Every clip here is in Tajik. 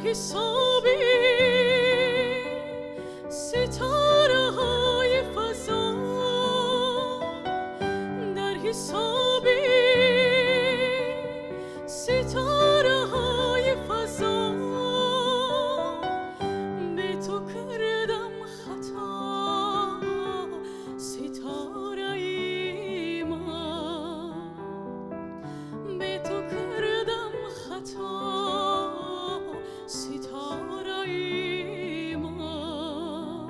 حسابی ستاره های فضا در حسابی ستاره های فضا به تو کردم خطا ستاره ای من به تو کردم خطا ستاره ای من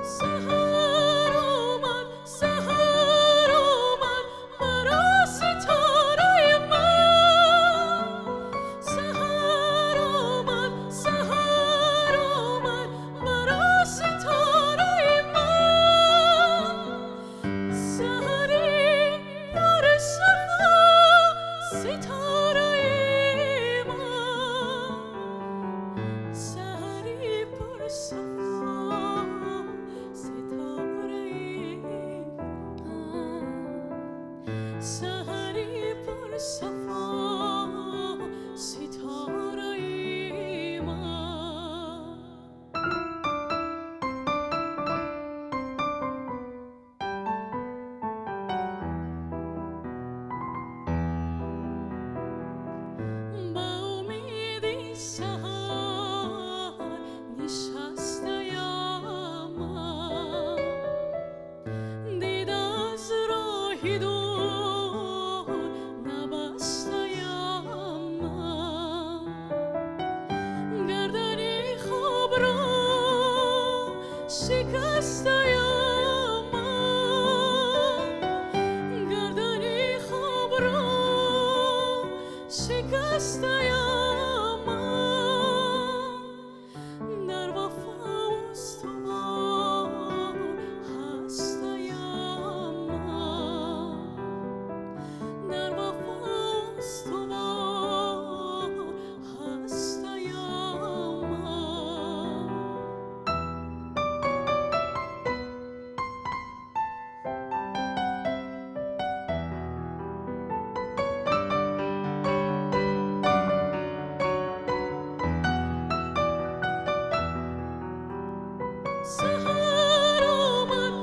سحر آمد مرا ستاره من سحر آمد مرا ستاره من سحری پر صفا ستاره من سحری پر صفا سحری پر صفا ستاره من با امیدی سحر نشسته‌ام من دید از راهی دور نبسته‌ام من گردن خواب را شکسته‌ام من گردن خواب را شکسته‌ام من در وفا استوار هسته‌ام من در وفا استوار هسته‌ام من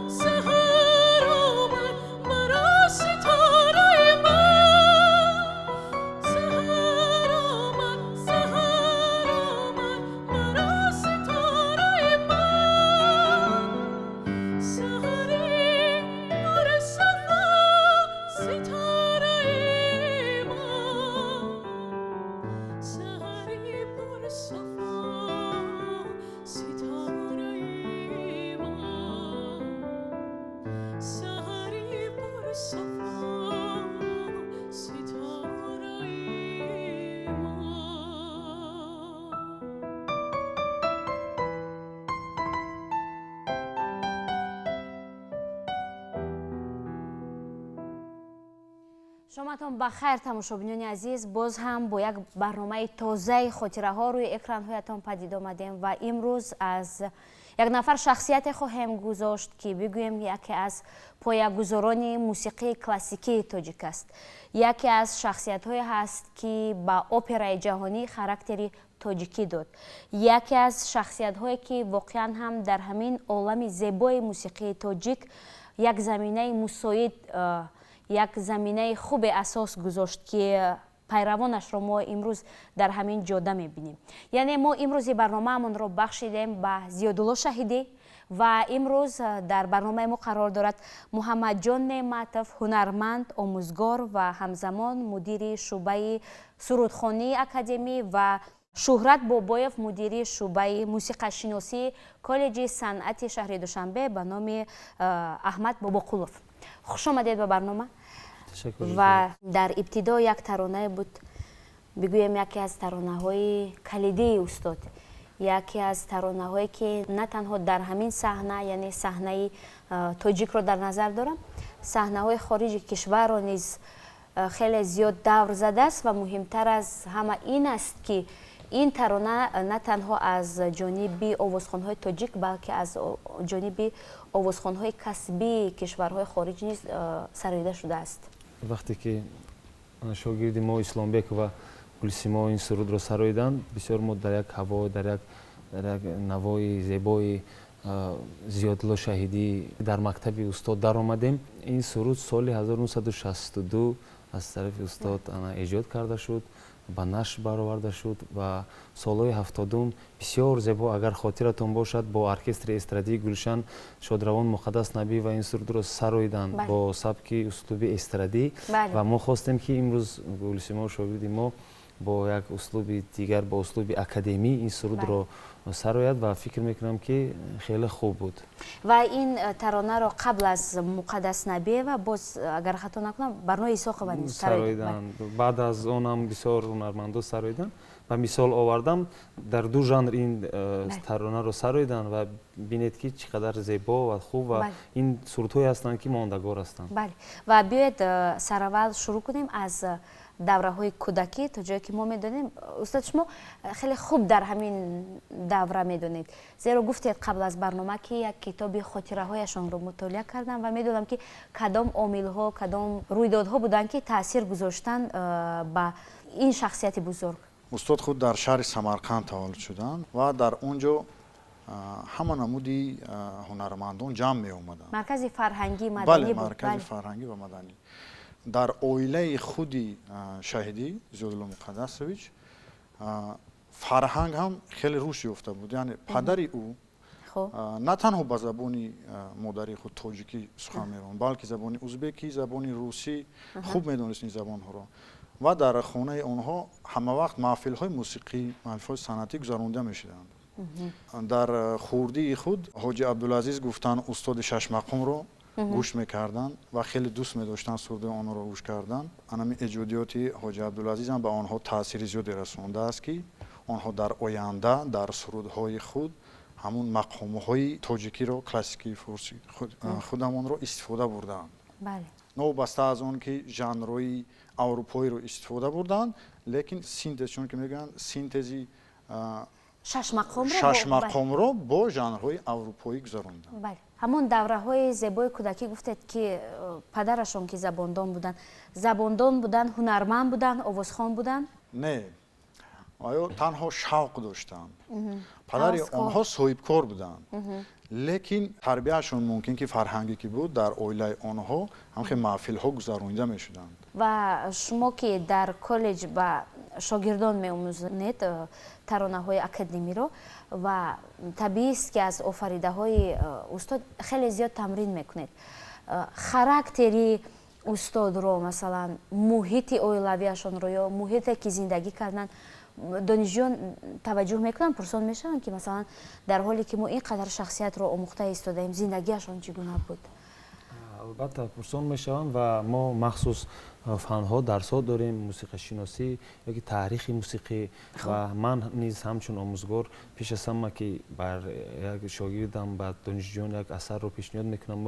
سحر آمد مرا ستاره من سحر آمد مرا ستاره من سحری پر صفا ستاره من سحری پر صفا ستاره من سحری پر صفا ستاره من شماتون بخیر تماشابینان عزیز، باز هم با یک برنامه تازه خاطره ها روی اکران هایتان پدید آمدیم و امروز از یک نفر شخصیت خواهیم گذاشت که بگویم یکی از پایه‌گذاران موسیقی کلاسیکی تاجیک است. یکی از شخصیت های هست که با اپرای جهانی خاراکتری تاجیکی داد. یکی از شخصیت هایی که واقعا هم در همین عالم زیبای موسیقی تاجیک یک زمینه مساعد، یک زمینه خوب اساس گذاشت که پیروانش را ما امروز در همین جاده میبینیم. یعنی ما امروز برنامه‌مون را بخشیدیم به زیادالله شهیدی و امروز در برنامه ما قرار دارد محمد جان نعمتов، هنرمند، آموزگار و همزمان مدیر شعبه سرودخوانی اکادمی و شهرت بابایف مدیر شعبه موسیقی شناسی کالج صنعت شهر دوشنبه به نام احمد باباقولوف. خوش آمدید به برنامه. و در ابتدا یک ترانه بود، بگویم یکی از ترانه های کلیدی استاد، یکی از ترانه هایی که نه تنها در همین صحنه، یعنی صحنه تاجیک رو در نظر دارم، صحنه های خارج کشور رو نیز خیلی زیاد دور زده است و مهمتر از همه این است که این ترانه نه تنها از جانب آوازخوان‌های تاجیک بلکه از جانب آوازخوان‌های کسبی کشورهای خارج نیز سراییده شده است. وقتی که شاگردی ما اسلامبек و گلسیما این سرود را سراییدند بسیار ما در یک هوا در یک نوای زیبای زیادالله شهیدی در مکتب استاد در آمدیم. این سرود سال 1962 از طرف استاد ایجاد کرده شد ба нашр бароварда шуд ва солҳои 70 бисёр зебо агар хотиратон бошад бо оркестри эстрадии гулшан шодравон муқаддас набӣ ва ин сурудро сароиданд бо сабки услуби эстрадӣ ва мо хостем ки имрӯз гулсимо шогирди мо бо як услуби дигар бо услуби академӣ ин сурудро сарояд ва фикр мекунам ки хеле хуб буд. ва ин таронаро қабл аз муқаддас набиева боз агар хато накунам барнои исоқова низ сароиданд. баъд аз онам бисёр ҳунармандо сароиданд ва мисол овардам дар ду жанр ин таронаро сароиданд ва бинед ки чӣ қадар зебо ва хуб ва ин сурудҳое ҳастанд ки мондагор ҳастанд. бале ва биёед сараввал шурӯъ кунем аз давраҳои кӯдакӣ то ҷое ки мо медонем устод шумо хеле хуб дар ҳамин давра медонед зеро гуфтед қабл аз барнома ки як китоби хотираҳояшонро мутолиа кардам ва медонам ки кадом омилҳо кадом рӯйдодҳо буданд ки таъсир гузоштанд ба ин шахсияти бузург. устод худ дар шаҳри самарқанд таваллуд шуданд ва дар он ҷо ҳама намуди ҳунармандон ҷамъ меомаданд. маркази фарҳангӣ маданӣ буд. маркази фарҳангӣ ва маданӣ. дар оилаи худи шаҳидӣ зиёдулло муқаддасович фарҳанг ҳам хеле рушд ёфта буд. яъне падари ӯ на танҳо ба забони модари худ тоҷикӣ сухан меронд балки забони узбекӣ забони русӣ хуб медонист ин забонҳоро ва дар хонаи онҳо ҳамавақт маҳфилҳои мусиқӣ маҳфилҳои санъатӣ гузаронида мешуданд. дар хурдии худ ҳоҷи абдулазиз гуфтанд устоди шашмақомро гӯш мекарданд ва хеле дӯст медоштанд сурдаи онро гӯш кардан. анами эҷодиёти ҳоҷи абдулазизам ба онҳо таъсири зиёде расондааст ки онҳо дар оянда дар сурудҳои худ ҳамун мақомҳои тоҷикиро классикии форси худамонро истифода бурдаанд. новобаста аз он ки жанрҳои аврупоиро истифода бурданд лекин синтез чун ки мегӯянд синтези шашмақомро бо жанрҳои аврупоӣ гузаронданд. ҳамон давраҳои зебои кӯдакӣ гуфтед ки падарашон ки забондон буданд ҳунарманд буданд овозхон буданд. не оё танҳо шавқ доштанд. падари онҳо соҳибкор буданд лекин тарбияшон мумкин ки фарҳангӣ ки буд дар оилаи онҳо ҳамхел маҳфилҳо гузаронида мешуданд. ва шумо ки дар коллеҷ ба шогирдон меомӯзонед таронаҳои академиро ва табиист ки аз офаридаҳои устод хеле зиёд тамрин мекунед. характери устодро масалан муҳити оилавияшонро ё муҳите ки зиндагӣ карданд донишҷӯён таваҷҷӯҳ мекунанд пурсон мешаванд ки масалан дар ҳоле ки мо ин қадар шахсиятро омӯхта истодаем зиндагиашон чӣ гуна буд. албатта пурсон мешаванд ва мо махсус фанҳо дарсҳо дорем мусиқашиносӣ ёки таърихи мусиқӣ ва ман низ ҳамчун омӯзгор пеш аз ҳама ки бар як шогирдам ба донишҷӯён як асарро пешниҳод мекунам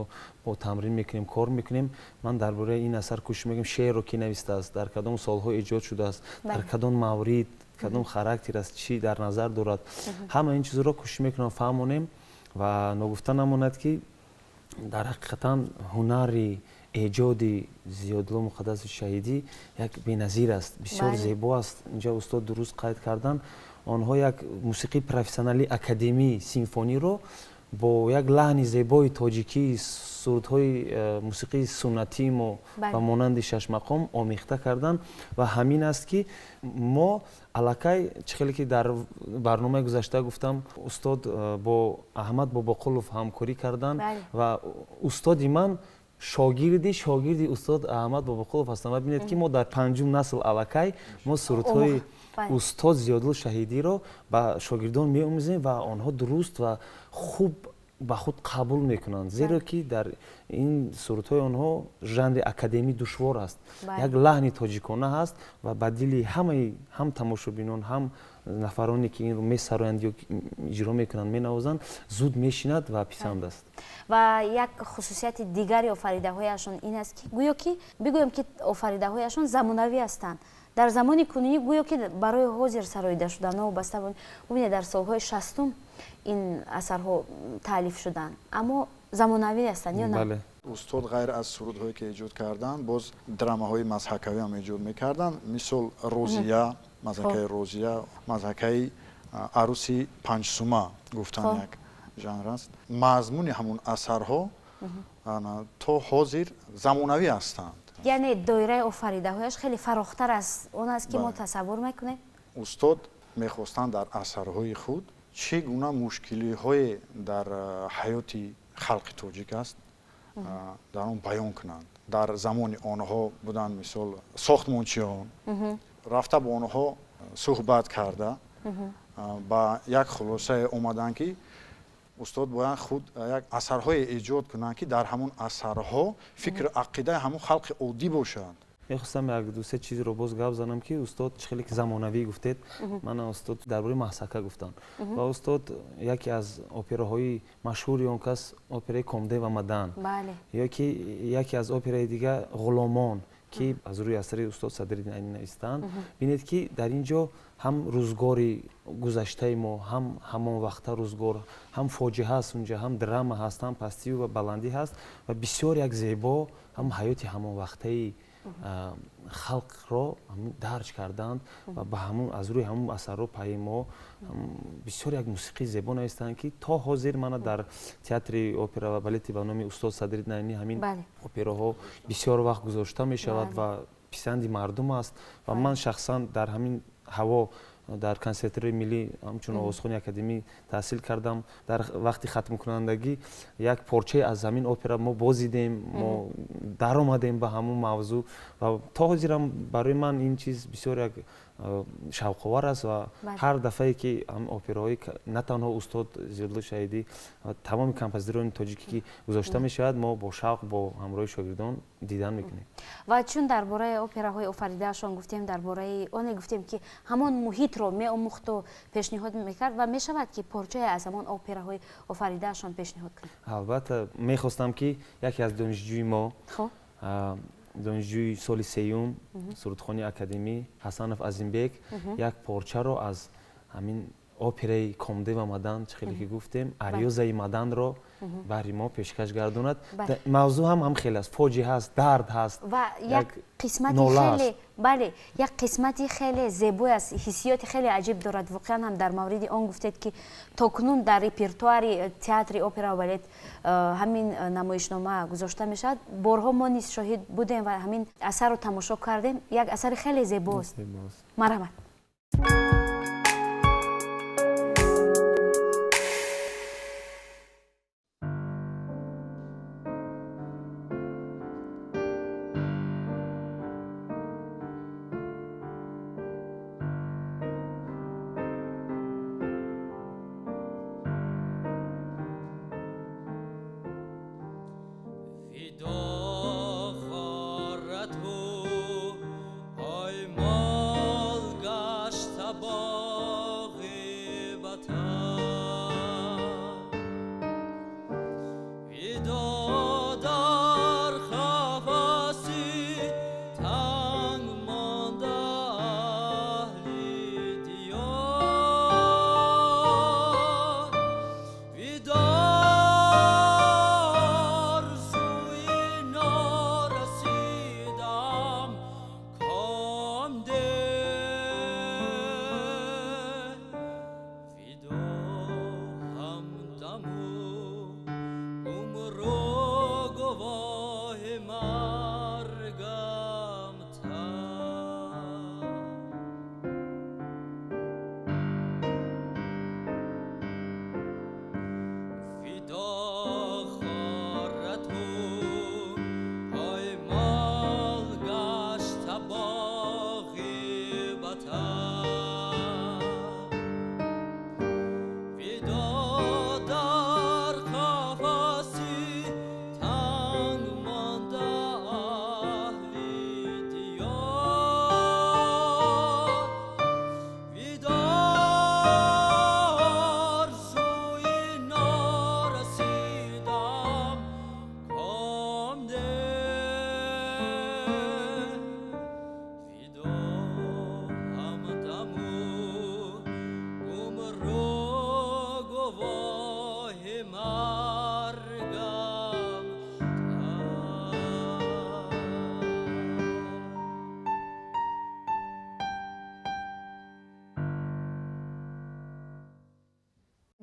мо тамрин мекунем кор мекунем ман дар бораи ин асар кӯшиш мекунем шеърро ки навистааст дар кадом солҳо эҷод шудааст дар кадом маврид кадом характер аст чӣ дар назар дорад ҳама ин чизро кӯшиш мекунам фаҳмонем ва ногуфта намонад ки дар ҳақиқатан ҳунари эҷоди зиёдулло муқаддаси шаҳидӣ як беназир аст бисёр зебо аст. инҷа устод дуруст қайд карданд онҳо як мусиқии профессионали академии симфониро бо як лаҳни зебои тоҷикӣ сурудҳои мусиқии суннатии мо ба монанди шашмақом омехта карданд ва ҳамин аст ки мо аллакай чӣ хеле ки дар барномаи гузашта гуфтам устод бо аҳмад бобоқулов ҳамкорӣ карданд ва устоди ман шогирди устод аҳмад бобоқулов ҳастанд ва бинед ки мо дар панҷум насл аллакай мо сурудҳои устод зиёдулло шаҳидиро ба шогирдон меомӯзем ва онҳо дуруст ва хуб ба худ қабул мекунанд, зеро ки дар ин сурудҳои онҳо жанри академӣ душвор аст. Як лаҳни тоҷикона ҳаст ва ба дили ҳамаи ҳам тамошобинон, ҳам нафароне ки инро месароянд ё иҷро мекунанд, менавозанд, зуд мешинад ва писанд аст. ва як хусусияти дигари офаридаҳояшон ин аст ки гӯё ки бигӯем ки офаридаҳояшон замонавӣ ҳастанд. Дар замони кунунӣ гӯё ки барои ҳозир сароида шудан вобаста бубинед дар солҳои 60 ин асарҳо таълиф шуданд, аммо замонавӣ ҳастанд ё на? устод ғайр аз сурудҳое ки эҷод карданд, боз драмаҳои мазҳакавиам эҷод мекарданд. Мисол розия, мазҳакаи розия, мазҳакаи аруси панҷсума гуфтан як жанр аст. мазмуни ҳамун асарҳо то ҳозир замонавӣ ҳастанд. яъне доираи офаридаҳояш хеле фарохтар аз он аст ки мо тасаввур мекунем. устод мехостанд дар асарҳои худ чӣ гуна мушкилиҳое дар ҳаёти халқи тоҷик аст дар он баён кунанд. дар замони онҳо буданд мисол сохтмончиён, рафта бо онҳо суҳбат карда ба як хулосае омаданд ки устод бояд худ як асарҳое эҷод кунанд ки дар ҳамон асарҳо фикру ақидаи ҳамон халқи оддӣ бошанд. мехостам як дусе чизеро боз гап занам ки устод чӣ хеле ки замонавӣ гуфтед, мана устод дар бораи маҳсака гуфтанд ва устод яке аз операҳои машҳури он кас операи Комде ва Мадан, ё ки яке аз операи дигар Ғуломон ки аз рӯи асари устод Садриддин Айнӣ навистанд. бинед ки дар ин ҷо ҳам рӯзгори гузаштаи мо, ҳам ҳамон вақта рӯзгор, ҳам фоҷиа ҳаст унҷа, ҳам драма ҳаст, ҳам пастиву ва баландӣ ҳаст ва бисёр як зебо ҳам ҳаёти ҳамон вақтаи халқро дарҷ карданд ва ба ҳамун аз рӯи ҳамун асарҳо поэмо бисёр як мусиқии зебо навистанд ки то ҳозир мана дар театри опера ва балети ба номи устод Садриддин Айнӣ ҳамин операҳо бисёр вақт гузошта мешавад ва писанди мардум аст ва ман шахсан дар ҳамин ҳаво дар консерваторияи миллӣ ҳамчун овозхони академӣ таҳсил кардам. Дар вақти хатмкунандагӣ як порчае аз ҳамин опера мо бозидем, мо даромадем ба ҳамун мавзӯъ ва то ҳозирам барои ман ин чиз бисёр як шавқовар аст ва ҳар дафъае ки операҳои на танҳо устод Зиёдулло Шаҳидӣ ва тамоми композиторони тоҷикӣ ки гузошта мешавад, мо бо шавқ бо ҳамроҳи шогирдон дидан мекунем. ва чун дар бораи операҳои офаридаашон гуфтем, дар бораи оне гуфтем ки ҳамон муҳитро меомӯхту пешниҳод мекард ва мешавад ки порчае аз ҳамон операҳои офаридаашон пешниҳод кунем. албатта мехостам ки яке аз донишҷӯи мо донишҷӯи соли сеюм сурудхони академӣ Ҳасанов Азимбек як порчаро аз ҳамин операи Комде ва Мадан чӣ хеле ки гуфтем ариёзаи Маданро баҳри мо пешкаш гардонад. мавзӯъ ҳам хеле аст, фоҷиа ҳаст, дард ҳаст ва як қисмати хеле як қисмати хеле зебои аст, ҳиссиёти хеле аҷиб дорад. воқеан ҳам дар мавриди он гуфтед ки токунун дар репертуари театри опера ва балет ҳамин намоишнома гузошта мешавад. борҳо мо низ шоҳид будем ва ҳамин асарро тамошо кардем. як асари хеле зебост. марҳамат. پایمال گشت با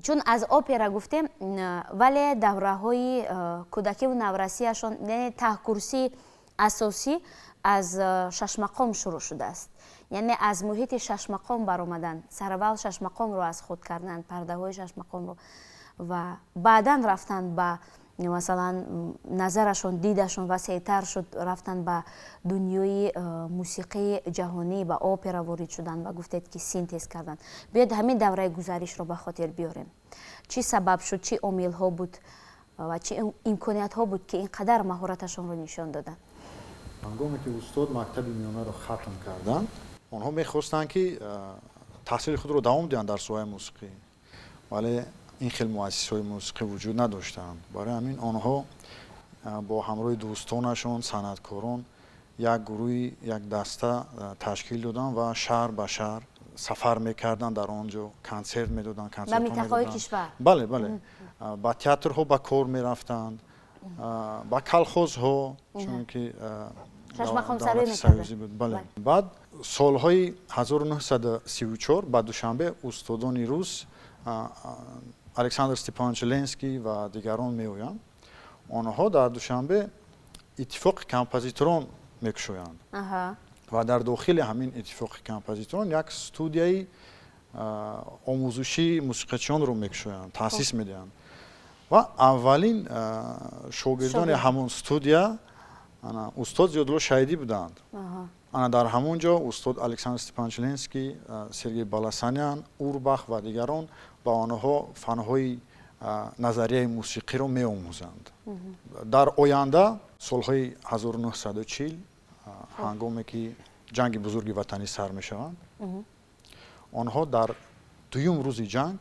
چون از اپرا گفتیم ولی دوره‌های کودکی و نورسیشون یعنی ته کرسی اساسی از شش مقام شروع شده است. یعنی از محیط شش مقام برآمدن، سرول شش مقام رو از خود کردن، پرده های شش مقام رو و بعدا رفتن به مثلا نظرشون دیدشون وسیع‌تر شد، رفتن به دنیای موسیقی جهانی و اپرا وارد شدن و گفتید که سینتز کردن. بیاید همین دوره گذشته رو به خاطر بیاریم. چی سبب شد، چی عامل ها بود و چی امکانیت ها بود که اینقدر مهارتشون رو نشان دادن؟ هنگامی که استاد مکتب میانه رو ختم کردند، آنها میخواستند که تحصیل خود رو دوام دهند در سوی موسیقی، ولی این خیلی مؤسسه‌های موسیقی وجود نداشتند. برای همین آنها با همراه دوستانشون صنعتکاران یک گروه، یک دسته تشکیل دادن و شهر به شهر سفر میکردن، در آنجا کنسرت میدادن، کنسرت منطقه‌های کشور. بله بله. با تئاترها به کار میرفتند، با کلخوزها، چون که دولت سیاسی بود. بله. بعد سالهای 1934 با دوشنبه استادان روس الکساندر استپانویچ لنسکی و دیگران میآیند. آنها در دوشنبه اتفاق کمپوزیتوران میکشویند و در داخل همین اتفاق کمپوزیتوران یک استودیوی آموزشی موسیقیچیان رو میکشویند، تأسیس میدهند و اولین شاگردان همون استودیو استاد زیادلو شهیدی بودند. در همونجا استاد الکساندر استپانویچ لنسکی، سرگئی بالاسانیان، اورباخ و دیگران با آنها فنهای نظریه موسیقی رو می آموزند. در آینده سالهای 1940 هنگامی که جنگ بزرگ وطنی سر می شوند، آنها در دوم روز جنگ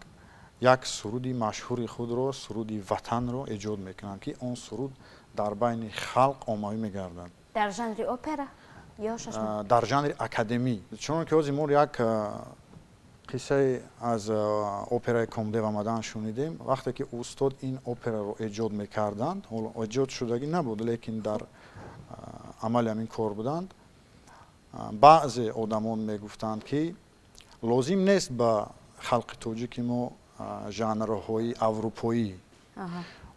یک سرودی مشهور خود رو، سرودی وطن رو ایجاد میکنند که آن سرود در بین خلق آماده میگردند. در ژانر اپرا یا در ژانر اکادمی. چون که از ما یک قصه از اپرای کمده و مدن شنیدیم. وقتی که استاد این اپرا رو ایجاد میکردند، ایجاد شدگی نبود لیکن در عمل همین کار بودند، بعضی آدمان میگفتند که لازم نیست با خلق توجیکی ما ژانرهای اروپایی،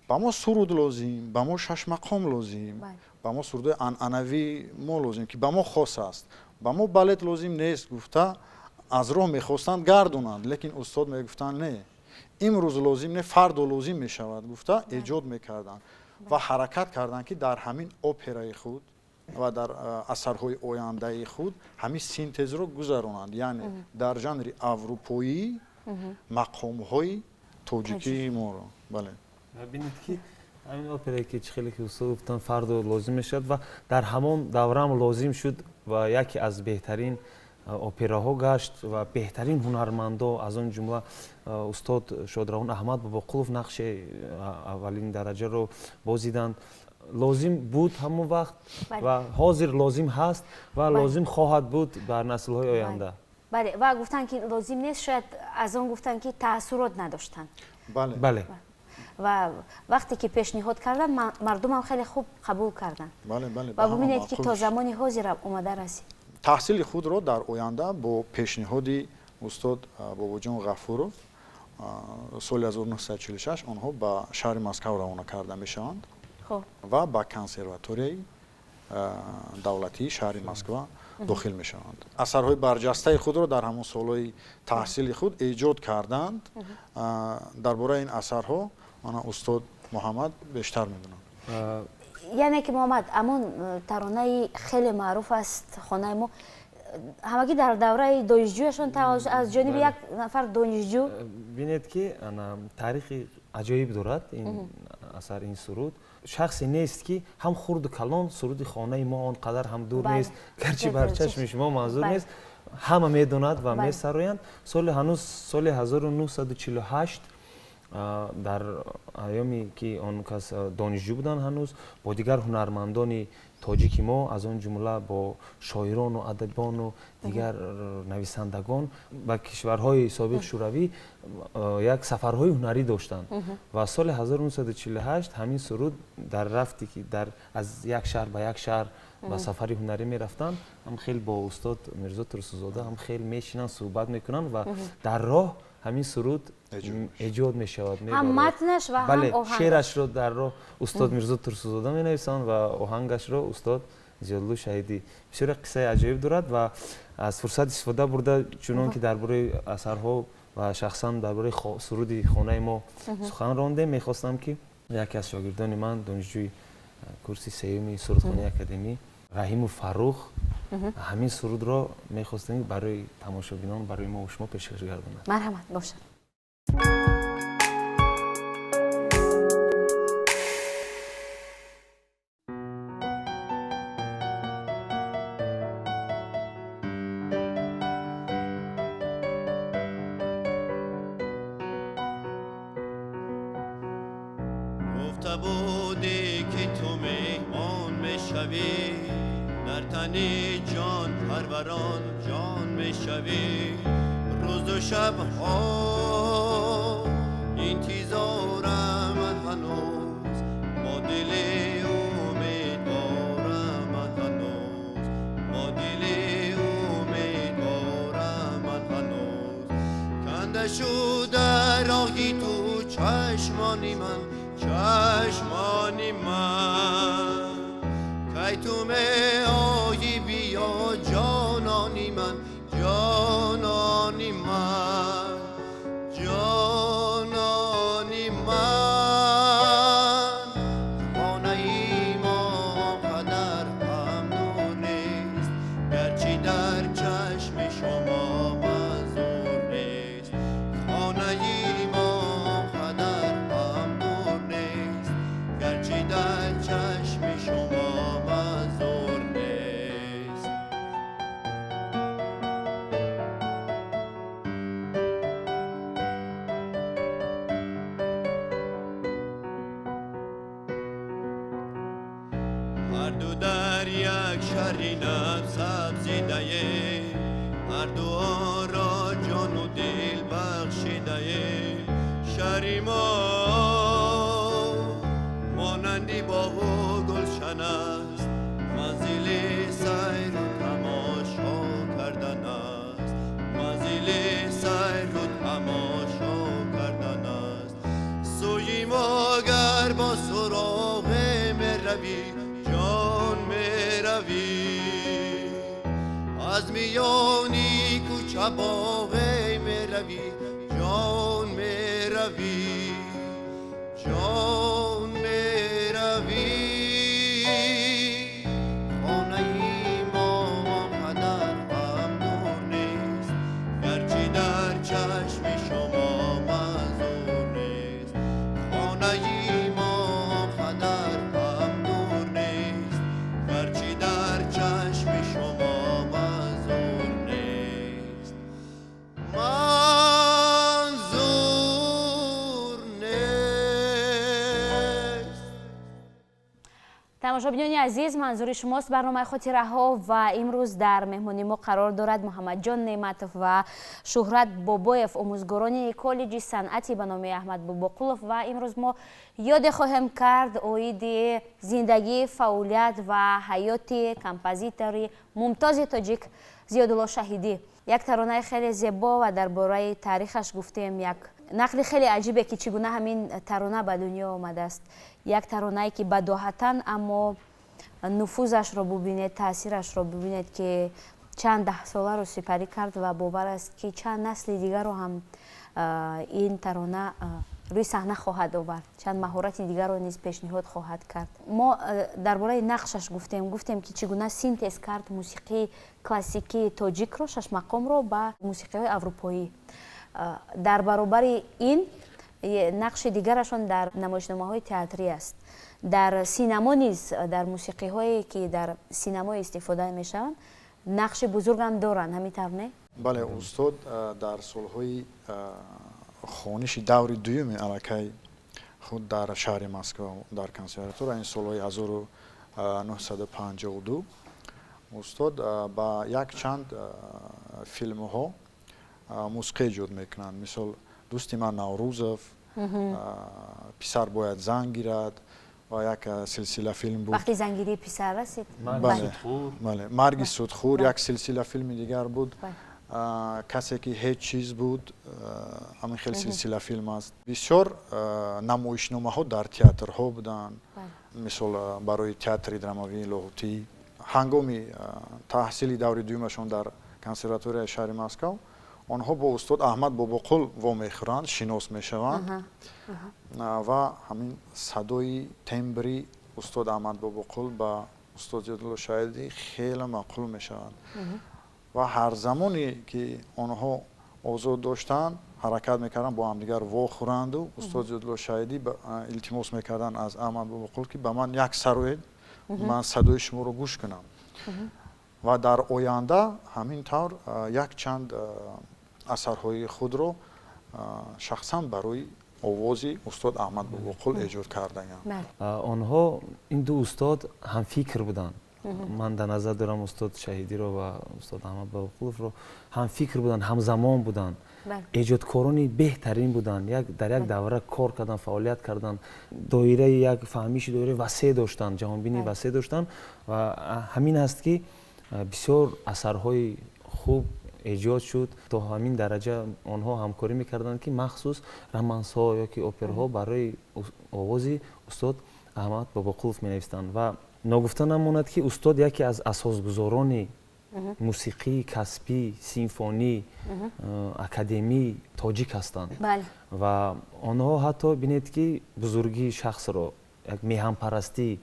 با ما سرود لازم، با ما شش مقام لازم، با ما سرود عنعنوی ما لازم که با ما خاص است، با ما بالت لازم نیست. گفته از راه میخواستند گردونند، لیکن استاد میگفتند نه، امروز لازم نه، فردا لازم میشود. گفته ایجاد میکردند و حرکت کردند که در همین اپرای خود و در اثرهای آینده خود همین سینتز رو گذرانند، یعنی در ژانر اروپایی مقام‌های توجیکی ما رو. بله. ببینید که همین اپرایی که خیلی که استاد گفتن فردا لازم میشد و در همان دوره هم لازم شد و یکی از بهترین اپراها گشت و بهترین هنرمندا از اون جمله استاد شادروان احمد باباقولوف نقش اولین درجه رو بازیدند. لازم بود همون وقت و حاضر لازم هست و لازم خواهد بود بر نسل‌های آینده. بله و گفتن که لازم نیست، شاید از اون گفتن که تأثیرات نداشتن. بله. بله. و وقتی که پیشنهاد کردن مردم هم خیلی خوب قبول کردن. بله بله. و ببینید که تا زمانی حاضر اومده رسید. تحصیل خود را در آینده با پیشنهادی استاد باباجان غفورов سال 1946 آنها به شهر مسکو روانه کرده میشوند و به کنسرواتوری دولتی شهر مسکو داخل میشوند. اثرهای برجسته خود را در همون سالهای تحصیل خود ایجاد کردند. درباره این اثرها استاد محمد بیشتر میدونند. یعنی که محمد امون ترانه خیلی معروف است خانه ما، همگی در دوره دانشجویشون از جانب یک نفر دانشجو. ببینید که تاریخ عجایب دارد این اثر، این سرود. شخصی نیست که هم خرد کلان سرود خانه ما آنقدر هم دور نیست، گرچه بر چشم شما منظور نیست، همه میدوند و میسرویند. هنوز سال 1948 در ایامی که آن کس دانشجو بودن هنوز با دیگر هنرمندان تاجیکی ما از آن جمله با شاعران و ادیبان و دیگر نویسندگان و کشورهای سابق شوروی یک سفرهای هنری داشتند و سال 1948 همین سرود در رفتی که از یک شهر به یک شهر با سفر هنری می رفتن، هم خیلی با استاد میرزا ترسوزاده هم خیلی میشینن صحبت میکنن و در راه همین سرود ایجاد میشود. هم متنش و هم بله، آهنگش. شعرش رو در راه استاد میرزا ترسوزاده می نویسند و آهنگش رو استاد زیادالله شهیدی. بسیار قصه عجیب دارد و از فرصت استفاده برده چون که درباره اثرها و شخصا درباره سرود خانه ما سخن رانده. میخواستم که یکی از شاگردان من دانشجوی کورس سوم سرودخوانی اکادمی رحیم فرخ همین سرود را میخواستیم برای تماشاگران برای ما و شما پیشکش گرداند. مرحمت باشد. گفته بودی که تو مهمان میشوی، در تن جان پروران جان میشوی. روز و شب ها انتظارم هنوز، با دل امیدوارم هنوز، با دل امیدوارم هنوز. کنده شده راهی تو چشمانی من، چشمانی من. کی تو می آیی بیا جانانی من، جانانی من، جانانی من. خانه ای ما قدر هم دور نیست، گرچه در چشم شما منظور نیست. خانه ای ما قدر هم دور نیست، گرچه در چشم شما منظور نیست. هر دو در یک شرینم سبزیده، هر دو آن را جان و دل بخشیده. شهر ما مانندی باغ و گلشن است، منزل سیر و تماشا کردن است، منزل سیر و تماشا کردن است. سوی ما گر با سراغ می روی جان می روی، از میانی کوچه باغ می روی جان می روی، جان می روی. خانه ای ما قدر هم دور نیست، گرچه در چشم شما منظور نیست. خانه ای ما قدر هم دور نیست، گرچه در چشم شما منظور نیست. منظور نیست. تماشاگران عزیز، منظور شماست برنامه خاطره ها و امروز در مهمانی ما قرار دارد محمد جان نعمتов و شهرت بابایف، آموزگاران کالج صنعتی به نام احمد باباقولov. و امروز ما یاد خواهیم کرد اوید زندگی، فعالیت و حیات کمپوزیتور ممتاز تاجیک زیادالله شهیدی. یک ترانه خیلی زیبا و درباره تاریخش گفتیم. یک نقل خیلی عجیبه که چگونه همین ترانه به دنیا آمده است. یک ترانه‌ای که بداهتاً اما نفوذش را ببینید، تاثیرش را ببینید که چند ده ساله رو سپری کرد و باور است که چند نسل دیگر رو هم این ترانه روی صحنه خواهد آورد، چند مهارت دیگر رو نیز پیشنهاد خواهد کرد. ما درباره نقشش گفتیم که چگونه سینتز کرد موسیقی کلاسیکی تاجیک رو، شش مقام رو با موسیقی های اروپایی. در برابر این نقش دیگرشون در نمایشنامه‌های تئاتری است. در سینما نیز در موسیقی هایی که در سینما استفاده میشوند نقش بزرگ هم دارن، همینطور نه؟ بله استاد در سالهای خوانش دور دوم علاقه خود در شهر مسکو در کنسرواتوار این سالهای 1952 استاد با یک چند فیلم ها موسیقی ایجاد میکنند. مثل دوست من نوروزов، پسر باید زن گیرد و یک سلسله فیلم بود. وقتی زنگیری پسر رسید، بله، مرگ سودخور یک سلسله فیلم دیگر بود. کسی که هیچ چیز بود همین خیلی سلسله فیلم است بسیار نمایشنامه ها در تئاترها بودن مثل برای تئاتر درامایی لاهوتی هنگامی تحصیل دوره دومشون در کنسرواتوری شهر مسکو آنها با استاد احمد باباقل وامیخورند شناس میشوند و همین صدای تمبری استاد احمد باباقل با استاد جدول شایدی خیلی معقول میشوند و هر زمانی که آنها آزاد داشتن حرکت میکردن با همدیگر واخورند و استاد جدول شایدی التماس میکردن از احمد باباقل که به من یک سروید من صدای شما رو گوش کنم و در آینده همین طور یک چند اثرهای خود رو شخصا برای آوازی استاد احمد باباقل ایجاد کردند. آنها این دو استاد هم فکر بودن. من در نظر دارم استاد شهیدی رو و استاد احمد باباقلوف رو هم فکر بودن، هم زمان بودن. ایجادکارانی بهترین بودن. در یک دوره کار کردن، فعالیت کردن. دایره یک فهمیش دایره وسیع داشتن، جهانبینی وسیع داشتن و همین است که بسیار اثرهای خوب ایجاد شد تا همین درجه آنها همکاری میکردند که مخصوص رمانس‌ها یا که اپرها برای آوازی استاد احمد باباقلوف مینویسند و ناگفته نماند که استاد یکی از اساسگذاران موسیقی کسبی سیمفونی اکادمی تاجیک هستند و آنها حتی بینید که بزرگی شخص را یک میهن پرستی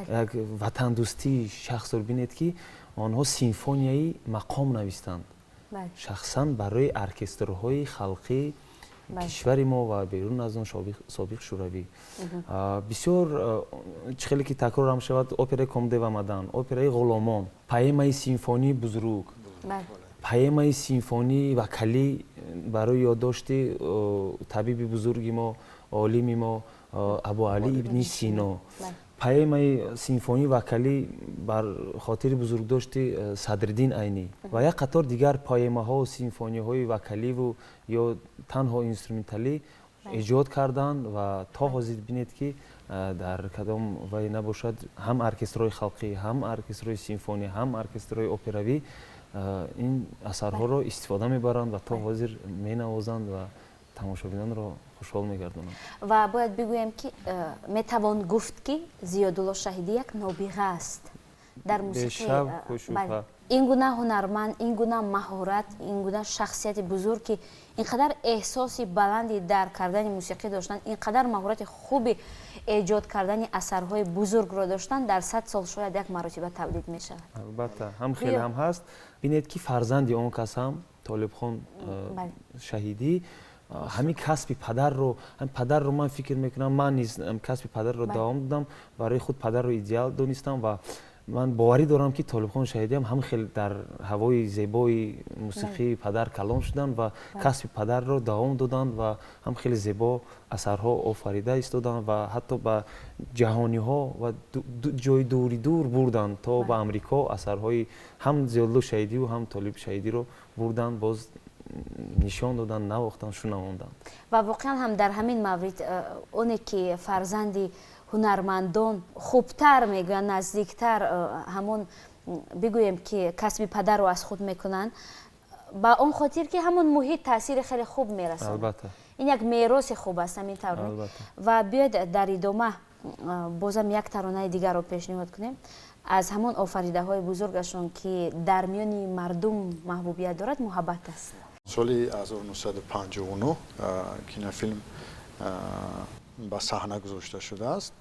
یک وطن دوستی شخص را بینید که آنها سیمفونیایی مقام نوشتند شخصا برای ارکسترهای خلقی کشور ما و بیرون از آن سابق شوروی بسیار خیلی که تکرار هم شود اپرای کمده و مدن اپرای غلامان پایمه سیمفونی بزرگ پایمه سیمفونی وکلی برای یادداشت طبیب بزرگی ما عالم ما ابو علی ابن سینا پایمه سیمفونی وکلی بر خاطر بزرگداشت صدرالدین عینی و یک قطار دیگر پایمه ها و سیمفونی های وکلی و یا تنها اینسترومنتالی ایجاد کردند و تا حاضر بینید که در کدام وی نباشد هم ارکسترهای خلقی هم ارکسترهای سیمفونی هم ارکسترهای اپراوی این اثرها را استفاده میبرند و تا حاضر مینوازند و تماشابینان را خوشحال میگردونند و باید بگویم که میتوان گفت که زیادالله شهیدی یک نابغه است در موسیقی این گونه هنرمند این گونه مهارت این گونه شخصیت بزرگ که اینقدر احساس بلندی در کردن موسیقی داشتن اینقدر مهارت خوبی ایجاد کردن اثرهای بزرگ را داشتن در 100 سال شاید یک مرتبه تولید می شود البته هم خیلی هم هست بینید که فرزندی اون کس هم طالبخان شهیدی همین کسب پدر رو من فکر میکنم من نیز کسب پدر رو دوام دادم برای خود پدر رو ایدئال دونستم و من باوری دارم که طالبخان شهیدی هم خیلی در هوای زیبای موسیقی پدر کلام شدن و کسب پدر رو دوام دادن و هم خیلی زیبا اثرها آفریده ایستادن و حتی به جهانی ها و جای دوری دور بردن تا به امریکا اثرهای هم زیادالله شهیدی و هم طالب شهیدی رو بردن باز نشان دادن نواختن شنواندن و واقعا هم در همین مورد اونی که فرزندی هنرمندان خوبتر میگوین نزدیکتر همون بگویم که کسب پدر رو از خود میکنن با اون خاطر که همون محیط تاثیر خیلی خوب میرسه البته این یک میراث خوب است همین طور و بیاید در ادامه بازم یک ترانه دیگر رو پیشنهاد کنیم از همون آفریده های بزرگشون که در میان مردم محبوبیت دارد محبت است سال 1959 کینوفیلم به صحنه گذاشته شده است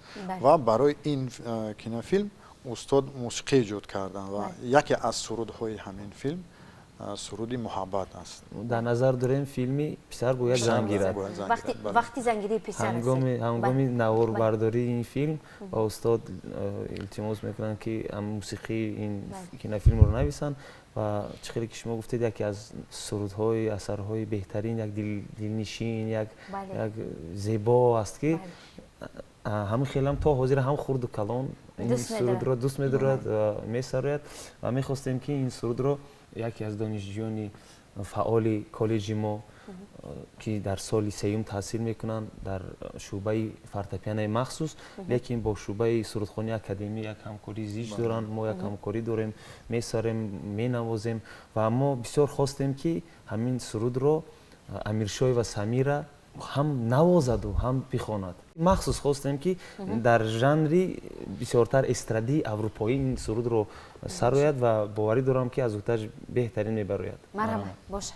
و برای این کینوفیلم استاد موسیقی ایجاد کردن و یکی از سرودهای همین فیلم سرود محبت است در نظر داریم فیلمی پسر باید زن گیرد وقتی زن گیری پسر هنگامی نوار برداری این فیلم با استاد التماس میکنن که موسیقی این کینوفیلم رو نویسن و چخیلی که شما گفتید یکی از سرودهای اثرهای بهترین یک دلنشین یک زیبا است که همین خیلی هم تا حاضر هم خورد و کلان این سرود را دوست می‌دارد و می‌سراید و می‌خواستیم که این سرود را یکی از دانشجویان فعال کالج ما که در سال سیوم تحصیل میکنن در شعبه فورتپیانوی مخصوص، لیکن با شعبه سرودخوانی اکادمی یک همکاری زیج دارن. ما یک همکاری داریم، میساریم، مینوازیم و ما بسیار خواستیم که همین سرود رو امیرشاه و سمیرا هم نوازد و هم بخواند. مخصوص خواستیم که در ژانری بسیارتر استرادی اروپایی این سرود رو سر آید و باوری دارم که از اوتاج بهترین میبراید. مرحبا باشه.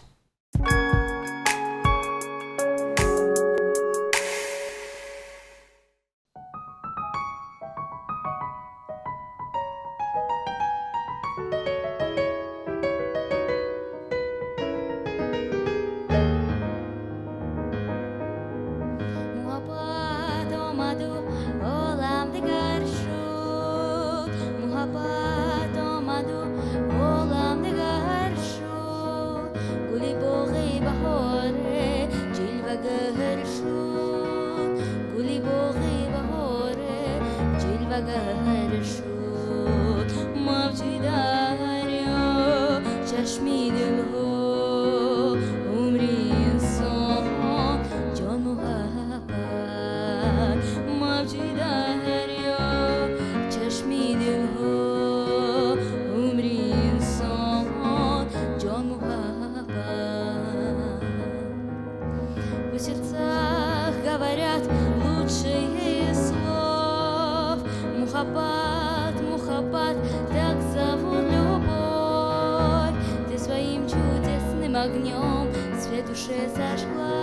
Огнем свет душе зажгла.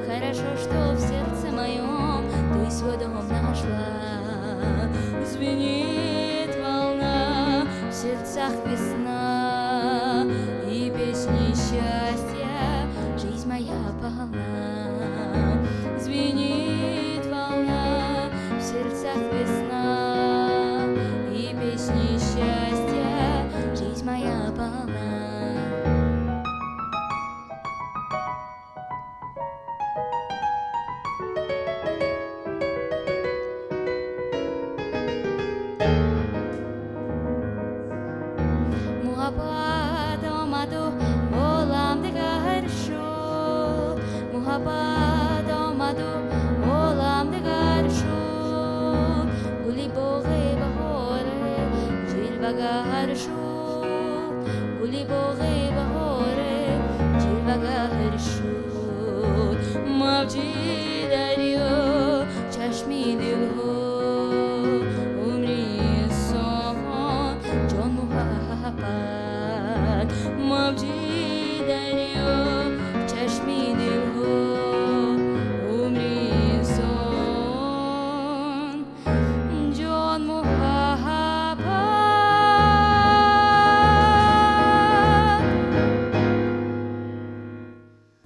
Хорошо, что в сердце моем ты свой дом нашла. Звенит волна, в сердцах весна, и песни счастья жизнь моя полна. Звенит волна, в сердцах весна, и песни счастья жизнь моя полна.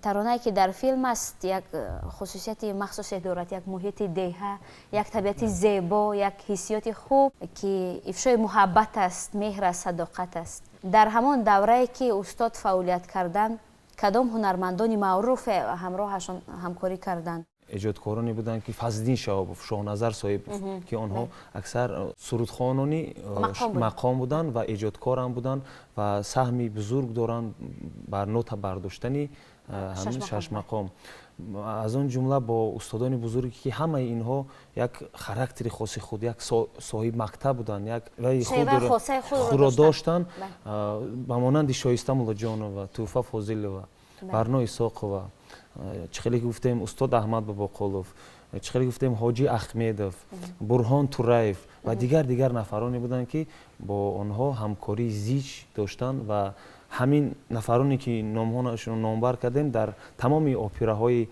ترانه‌ای که در فیلم است یک خصوصیت مخصوصی دارد، یک محیط دهه، یک طبیعت زیبا، یک حسیات خوب که افشای محبت است، مهر، صداقت است. در همان دوره‌ای که استاد فعالیت کردند، کدام هنرمندان معروف همراهشان همکاری کردند؟ ایجادکارانی بودند که فضلدین شهابوف، شاهنظر صاحب که آنها اکثر سرودخوانانی مقام بودند و ایجادکار هم بودند و سهمی بزرگ دارند بر نوت برداشتنی همین شش مقام. از آن جمله با استادان بزرگی که همه اینها یک خاراکتر خاص خود، یک صاحب مکتب بودند، یک رای خود را داشتند، به مانند شایسته مولا جانو و توفه فاضل و برنا اسحاقова، چخیلی گفتیم استاد احمد باباقولوف، چخیلی گفتیم حاجی احمدوف، برهان توراєв و دیگر نفرانی بودند که با آنها همکاری زیج داشتند و همین نفرانی که نامهاشون نامبر کردیم در تمام اپراهای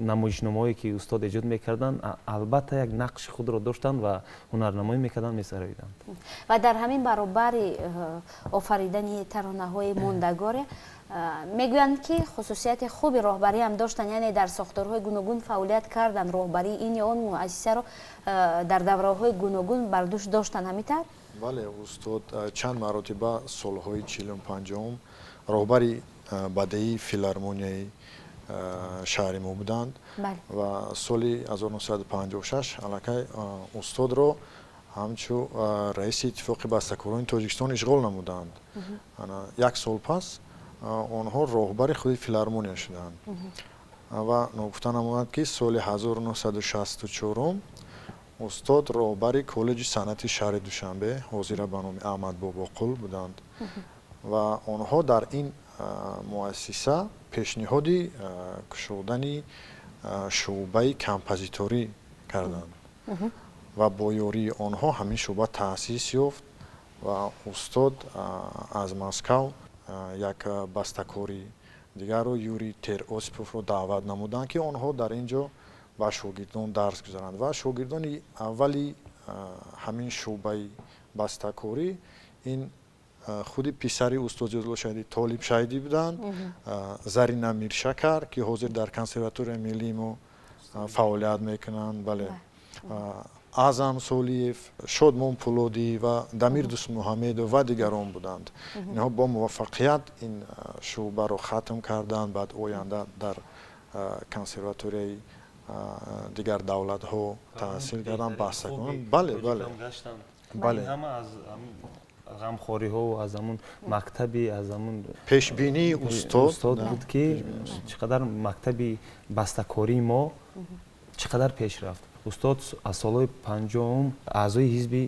نمایشنامه‌ای که استاد ایجاد میکردند البته یک نقش خود را داشتند و هنرنمایی میکردند، میسراییدند. و در همین برابر آفریدن ترانه‌های ماندگار میگویند که خصوصیت خوبی راهبری هم داشتن، یعنی در ساختارهای گوناگون فعالیت کردن، راهبری این یا آن مؤسسه رو در دوره‌های گوناگون بر دوش داشتن. همینطور؟ بله، استاد چند مرتبه سالهای 45 راهبری بدهی فیلارمونیای شهر ما بودند و سال 1956 علاقه استاد رو همچون رئیس اتفاق بسته‌کاران تاجیکستان اشغال نمودند. یک سال پس онҳо роҳбари худи филармония шуданд ва ногуфтан омад ки соли 1964 устод роҳбари коллеҷи санъати шаҳри душанбе ҳозира ба номи аҳмад бобоқул буданд ва онҳо дар ин муассиса пешниҳоди кушодани шуъбаи композиторӣ карданд ва бо ёрии онҳо ҳамин шуъба таъсис ёфт ва устод аз Москав як бастакори дигарро Юрий Тер-Осиповро даъват намуданд ки онҳо дар ин ҷо ба шогирдон дарс гузаранд ва шогирдони аввали ҳамин шуъбаи бастакорӣ ин худи писари устоди Зиёдулло Шаҳидӣ Толиб Шаҳидӣ буданд, Зарина Миршакар ки ҳозир дар консерваторияи миллии мо фаъолият мекунанд, бале, Аъзам Солиев, Шодмон Пулодӣ ва Дамир Дустмуҳаммедов ва дигарон буданд. Инҳо бо муваффақият ин шуъбаро хатм карданд, баъд оянда дар консерваторияи дигар давлатҳо таҳсил карданд, баҳса кунанд. Бале, бале. Бале. ғамхориҳо аз ҳамун мактаби аз ҳамун пешбинии устод буд ки чӣ қадар мактаби бастакории мо чӣ қадар пеш рафт. устод аз солҳои 50 аъзои ҳизби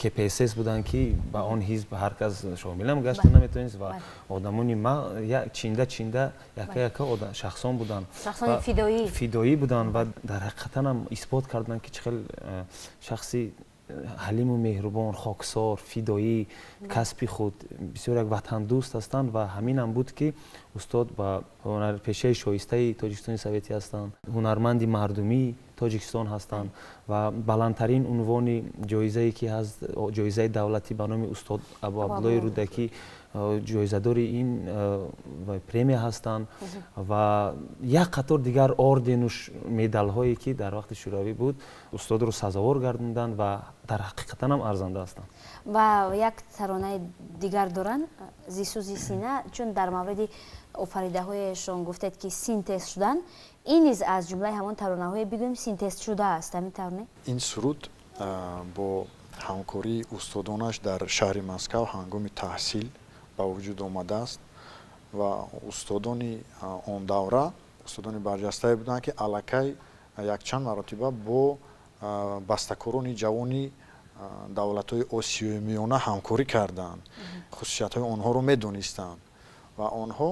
КПСС буданд ки ба он ҳизб ҳар кас шомилам гашта наметавонист ва одамони чинда яка шахсон буданд, фидоӣ буданд ва дар ҳақиқатан ҳам исбот карданд ки чӣ хел шахси ҳалиму меҳрубон, хоксор, фидоӣ, касби худ бисёр як ватандӯст ҳастанд ва ҳаминам буд ки устод ба ҳунарпешаи шоистаи Тоҷикистони Советӣ ҳастанд, ҳунарманди мардумии Тоҷикистон ҳастанд ва баландтарин унвони ҷоизае ки ҳаст, ҷоизаи давлатӣ ба номи устод Абу Абдуллои Рудакӣ ҷоизадори ин премия ҳастанд ва як қатор дигар ордену медалҳое ки дар вақти шӯравӣ буд устодро сазовор гардонданд ва дар ҳақиқатан ҳам арзанда ҳастанд. Ва як таронаи дигар доранд, Зисӯзи сина, чун дар мавриди офаридаҳояшон гуфтед ки синтез шуданд, ин низ аз ҷумлаи ҳамон таронаҳое бигӯем синтез шудааст, ҳамин тарона? Ин суруд бо ҳамкории устодонаш дар шаҳри Москав ҳангоми таҳсил ба вуҷуд омадааст ва устодони он давра устодони барҷастае буданд ки аллакай якчанд маротиба бо бастакорони ҷавони давлатҳои Осиёи Миёна ҳамкорӣ карданд, хусусиятҳои онҳоро медонистанд ва онҳо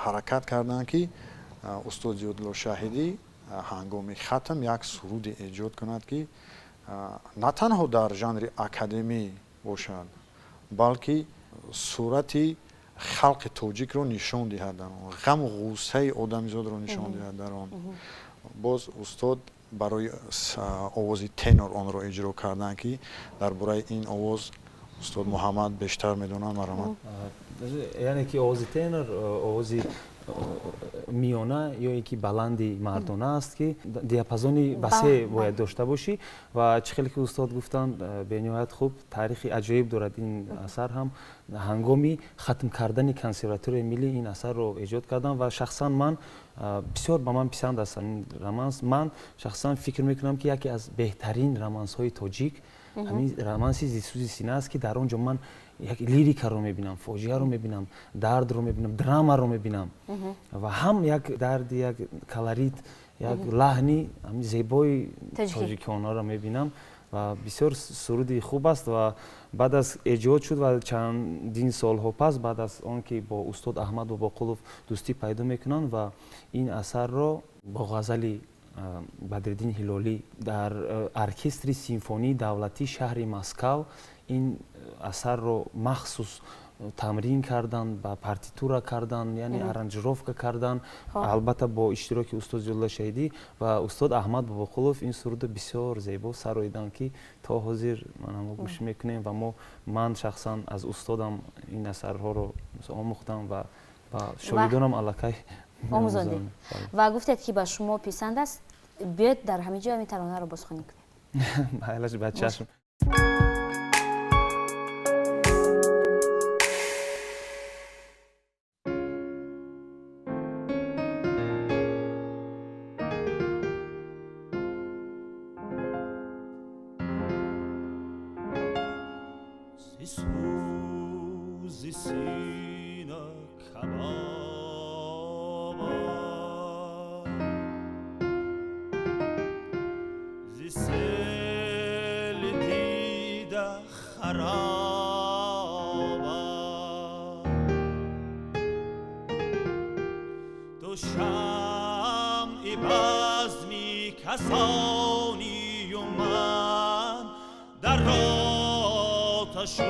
ҳаракат карданд ки устод Зиёдулло Шаҳидӣ ҳангоми хатм як суруде эҷод кунад ки на танҳо дар жанри академӣ бошад, балки сурати халқи тоҷикро нишон диҳад дар он, ғаму ғуссаи одамизодро нишон диҳад дар он. Боз устод барои овози тенор онро иҷро карданд ки дар бораи ин овоз устод Муҳаммад бештар медонанд. Марҳамат. яъне ки овози тенор овози миёна ё ин ки баланди мардона аст ки диапазони васеъ бояд дошта бошӣ ва чӣ хеле ки устод гуфтанд бениҳоят хуб таърихи аҷоиб дорад ин асар ҳам. ҳангоми хатм кардани консерваторияи миллӣ ин асарро эҷод кардам ва шахсан ман бисёр ба ман писанд аст ин романс. Ман шахсан фикр мекунам ки яке аз беҳтарин романсҳои тоҷик ҳамин романси Зисӯзи сина аст ки дар он ҷо ман як лирикаро мебинам, фоҷиаро мебинам, дардро мебинам, драмаро мебинам ва ҳам як дарди, як колорит, як лаҳни зебои тоҷиконаро мебинам ва бисёр суруди хуб аст ва баъд аз эҷод шуд ва чандин солҳо пас баъд аз он ки бо устод Аҳмад Бобоқулов дӯстӣ пайдо мекунанд ва ин асарро бо ғазали Бадриддин Ҳилолӣ дар оркестри симфонии давлатии шаҳри Москав ин асарро махсус тамрин карданд, ба партитура карданд, яъне аранҷировка карданд, албатта бо иштироки устод Зиёдулло Шаҳидӣ ва устод Аҳмад Бобоқулов. ин суруда бисёр зебо сароиданд ки то ҳозир мо гӯш мекунем ва ман шахсан аз устодам ин асарҳоро омӯхтам ва ба шогирдонам аллакай омӯзондед ва гуфтед ки ба шумо писанд аст, биёед дар ҳамин ҷо ҳамин таронаро бозхонӣ кунед. Байлаш ба чашм. Zisӯzi sina kabon خراب تو شمع بزمی کسانی و من در آتش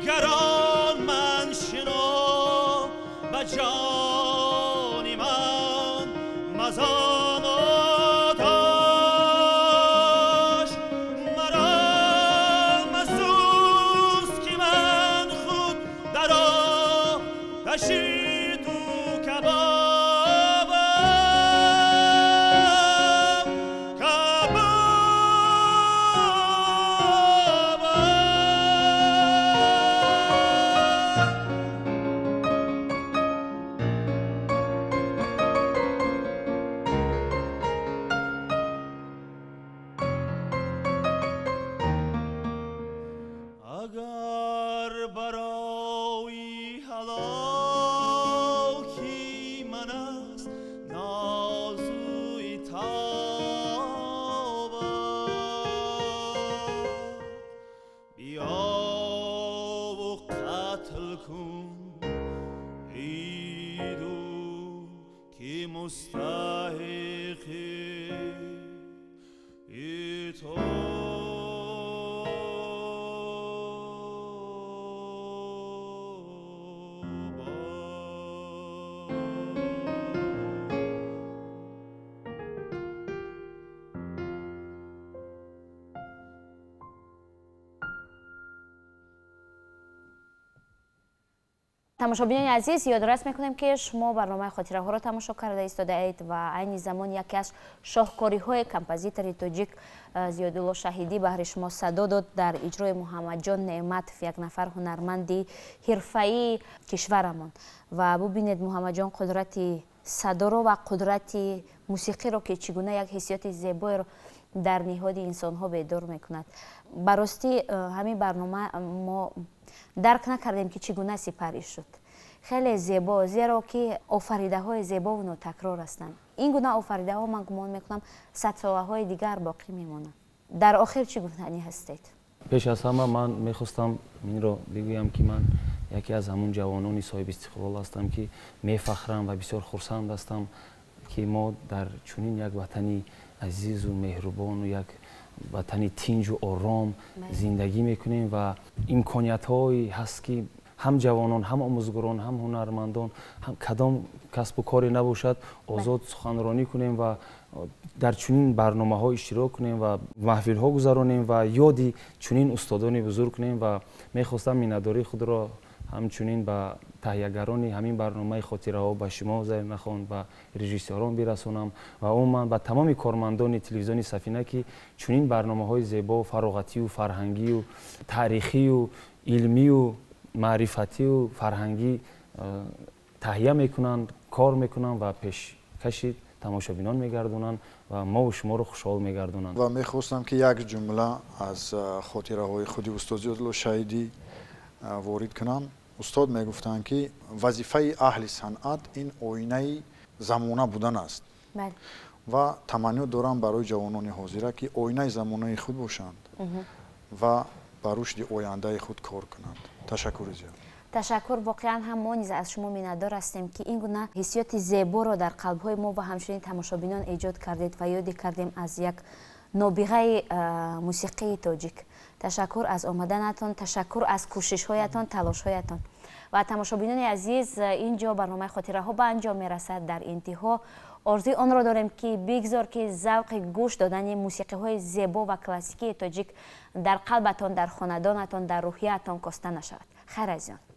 دیگران من شنو به جان من مزاماتش مرا مسوز که من خود در آتشی تو تماشابینان عزیز، یادآوری میکنیم که شما برنامه خاطره ها را تماشا کرده ایستاده اید و عین زمان یکی از شاهکاری های کمپوزیتور تاجیک زیادالله شهیدی بهر شما صدا داد در اجرای محمد جان نعمت، یک نفر هنرمند حرفه‌ای کشورمان. و ببینید محمد جان قدرت صدا را و قدرت موسیقی را که چگونه یک حسیات زیبایی را در نهاد انسان ها بیدار میکند. براستی همین برنامه ما درک نکردیم که چگونه سپری شد. خیلی زیبا، زیرا که آفریده های زیبا و نوتکرار هستند. این گونه آفریده ها من گمان میکنم 100 ساله های دیگر باقی میمونند. در آخر چگونه هستید؟ پیش از همه من میخواستم این رو بگویم که من یکی از همون جوانان صاحب استقلال هستم که میفخرم و بسیار خرسند هستم که ما در چنین یک وطنی عزیز و مهربان و یک وطنی تنج و آرام زندگی میکنیم و امکانیت هایی هست که هم جوانان، هم آموزگاران، هم هنرمندان، هم کدام کسب و کاری نباشد آزاد سخنرانی کنیم و در چنین برنامه ها اشتراک کنیم و محفل ها گذرانیم و یادی چنین استادان بزرگ کنیم و میخواستم مینداری خود را همچنین به تهیه‌گران همین برنامه خاطره ها به شما زیر نخوان و رژیسوران برسونم و عموما به تمام کارمندان تلویزیون سفینه که چنین برنامه های زیبا و فراغتی و فرهنگی و تاریخی و علمی و معرفتی و فرهنگی تهیه میکنند، کار میکنند و پیش کشید تماشابینان میگردونند و ما و شما رو خوشحال میگردونند. و میخواستم که یک جمله از خاطره های خودی استاد زیادالله شهیدی وارد کنم. استاد میگفتند که وظیفه اهل صنعت این آینه زمانه بودن است. بله. و تمنا دارم برای جوانان حاضره که آینه زمانه خود باشند و بر رشد آینده خود کار کنند. تشکر زیاد. تشکر. واقعا هم ما نیز از شما میندار هستیم که این گونه حسیات زیبا را در قلب‌های ما و همچنین تماشابینان ایجاد کردید و یاد کردیم از یک نابغه موسیقی تاجیک. تشکر از آمدنتان، تشکر از کوشش‌هایتان، تلاش‌هایتان. و تماشابینان عزیز، اینجا برنامه خاطره ها به انجام میرسد. در انتها آرزوی آن را داریم که بگذار که ذوق گوش دادن موسیقی های زیبا و کلاسیکی تاجیک در قلبتان، در خاندانتان، در روحیتان کاسته نشود. خیر از آن.